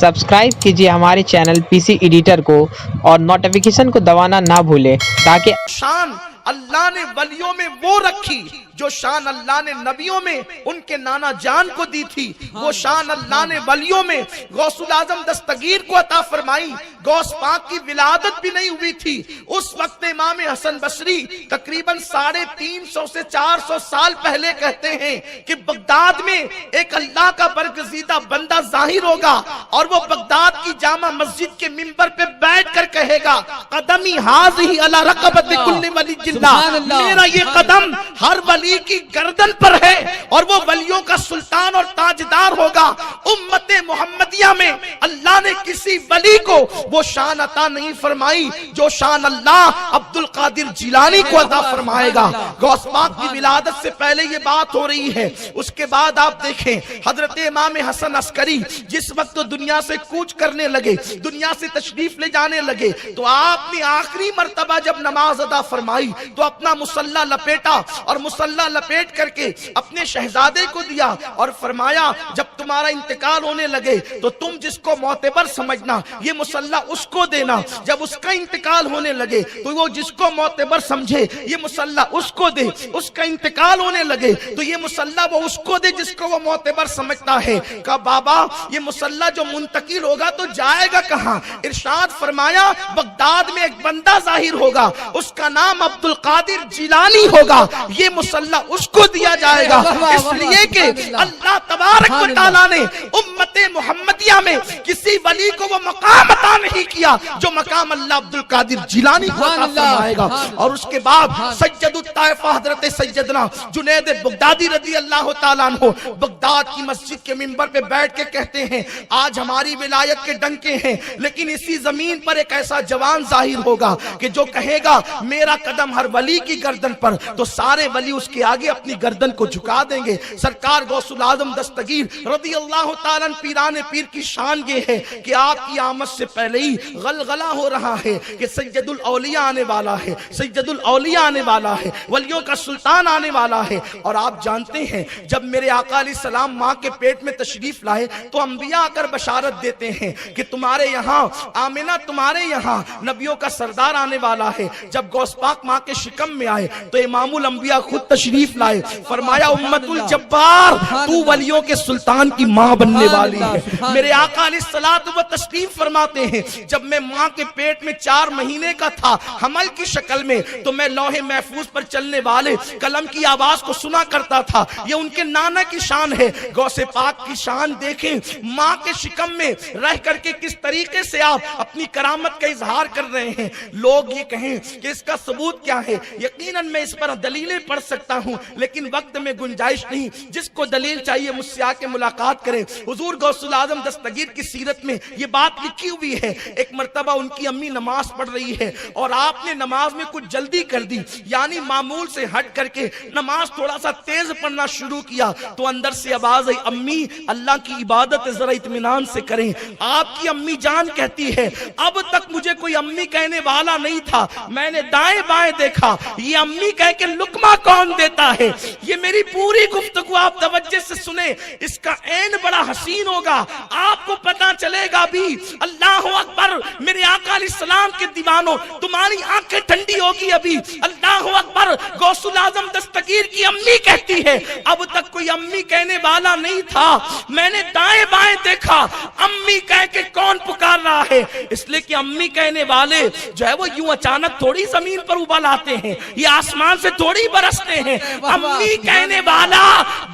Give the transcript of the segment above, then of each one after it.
Subscribe कीजिए हमारे channel PC editor को और नोटिफिकेशन को दबाना ना भूलें ताकि शान अल्लाह ने वलियों में वो रखी जो शान अल्लाह ने नबियों में उनके नाना जान को दी थी, वो शान अल्लाह ने वलियों में गौसुल आजम दस्तगीर को अता फरमाई। गौस पाक की विलादत भी नहीं हुई थी उस वक्त इमाम हसन बसरी तकरीबन 350 से 400 साल पहले कहते हैं कि बगदाद में एक अल्लाह का बरगज़ीदा बंदा जाहिर होगा और वो बगदाद की जामा मस्जिद के मिंबर पे बैठ कर कहेगा, कदमी हाज़िही अला रक़बति कुल्ली वली जिल्लाह, मेरा ये कदम हर वली की गर्दन पर है और वो वलियों का सुल्तान और ताजदार होगा। उम्मते मुहम्मदिया में अल्लाह ने किसी वली को वो शान अता नहीं फरमाई जो शान अल्लाह अब्दुल कादिर जिलानी को अता फरमाएगा। गौस पाक की विलादत से पहले ये बात हो रही है। उसके बाद आप देखें हजरत इमाम हसन अस्करी जिस वक्त तो दुनिया से कूच करने लगे, दुनिया से तशरीफ ले जाने लगे, तो आपने आखिरी मर्तबा जब नमाज अदा फरमाई तो अपना मुसल्ला लपेटा और मुसल्ला लपेट करके अपने शहजादे को दिया और फरमाया, जब तुम्हारा इंतकाल होने लगे तो तुम जिसको मोतबर समझना ये मुसल्ला उसको देना, जब उसका इंतकाल होने लगे तो वो जिसको मोतबर समझे ये मुसल्ला उसको दे, उसका इंतकाल होने लगे तो ये मुसल्ला वो उसको दे जिसको वो मोतबर समझता है। कहा बाबा ये मुसल्ला जो मुंतकिल होगा तो जाएगा कहां? इरशाद फरमाया, बगदाद में एक बंदा जाहिर होगा उसका नाम अब्दुल कादिर जिलानी होगा, ये मुसल्ला उसको दिया जाएगा। इसलिए कि अल्लाह तबारक व तआला ने उम्मते मुहम्मदिया में किसी वली को वो मकाम अता नहीं किया जो मकाम अल्लाह अब्दुल कादिर जिलानी को अता फरमाएगा। और उसके बाद सज्जदुत ताइफा हजरत सैयदना जुनैद बगदादी रज़ी अल्लाह तआला अन्हु बगदाद की मस्जिद के मिंबर पे बैठ के कहते हैं, आज हमारी विलायत के डंके हैं लेकिन इसी जमीन पर एक ऐसा जवान जाहिर होगा कि जो कहेगा मेरा कदम हर वली की गर्दन पर, तो सारे वली उसके आगे अपनी गर्दन को झुका देंगे। सरकार गौसुल आजम दस्तगीर रज़ी अल्लाह तआला पीराने पीर की शान ये है कि आपकी आमद से पहले ही गलगला हो रहा है कि सैयदुल औलिया आने वाला है, सैयदुल औलिया आने वाला है, वलियों का सुल्तान आने वाला है। और आप जानते हैं जब मेरे आका अलैहिस्सलाम माँ के पेट में तशरीफ लाए तो अंबिया आकर बशारत देते हैं कि तुम्हारे यहाँ आमिना, तुम्हारे यहाँ नबियों का सरदार आने वाला है। जब गौस पाक माँ के शिकम में आए तो इमामुल अंबिया खुद तशरीफ लाए, फरमाया उम्मतुल जब्बार तू वलियों के सुल्तान की माँ बनने वाली है। मेरे आका अलैहिस्सलातु व तशरीफ फरमाते हैं, जब मैं माँ के पेट में 4 महीने का था हमल की शक्ल में, तो मैं लौहे महफूज पर चलने वाले कलम की आवाज को सुना करता था। ये उनके नाना की शान है। गौसे पाक की शान देखें, माँ के शिकम में रह करके किस तरीके से आप अपनी करामत का इजहार कर रहे हैं। लोग ये कहें कि इसका सबूत क्या है, यकीनन मैं इस पर दलीलें पढ़ सकता हूं लेकिन वक्त में गुंजाइश नहीं। जिसको दलील चाहिए मुझसे आके मुलाकात करें। हुजूर गौसुल आजम दस्तगीर की सीरत में ये बात लिखी हुई है। एक मर्तबा उनकी अम्मी नमाज पढ़ रही है और आपने नमाज में कुछ जल्दी कर दी, यानी मामूल से हट करके नमाज थोड़ा सा तेज पढ़ना शुरू किया तो अंदर से आवाज आई, अम्मी अल्लाह की इबादत जरा इत्मीनान से करें। आपकी अम्मी जान कहती है, अब तक मुझे कोई अम्मी कहने वाला नहीं था, मैंने दाएं बाएं देखा, ये अम्मी कह के लुकमा कौन देता है। ये मेरी पूरी गुफ्तगू आप तवज्जो से सुने, इसका ऐन बड़ा हसीन होगा, आपको पता चलेगा भी। अल्लाह अकबर, मेरे आका अलैहिस्सलाम के दीवानों तुम्हारी आंखें ठंडी होगी अभी। अल्लाह अकबर, गौसुल आजम दस्तगीर की अम्मी कहती है, अब तक कोई अम्मी कहने वाला नहीं था, मैंने दाएं बाएं देखा, अम्मी कह के कौन पुकार रहा है। इसलिए कि अम्मी कहने वाले जो है वो यूं अचानक थोड़ी जमीन पर उबल आते हैं, ये आसमान से थोड़ी बरसते हैं। अम्मी कहने वाला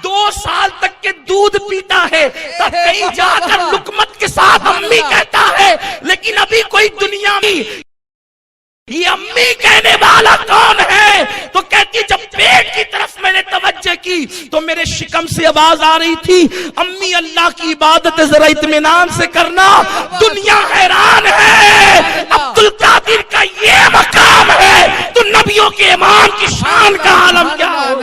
2 साल तक के दूध पीता है, तब कहीं जाकर लुकमत के साथ अम्मी कहता है, लेकिन अभी कोई दुनिया में ये अम्मी कहने वाला कौन है। तो कहती जब पेट की तरफ मैंने तवज्जो की तो मेरे शिकम से आवाज आ रही थी, अम्मी अल्लाह की इबादत जरा इत्मीनान से करना, दुनिया हैरान है, अब्दुल कादिर का ये मकाम है तो नबियों के इमाम की शान का आलम क्या है।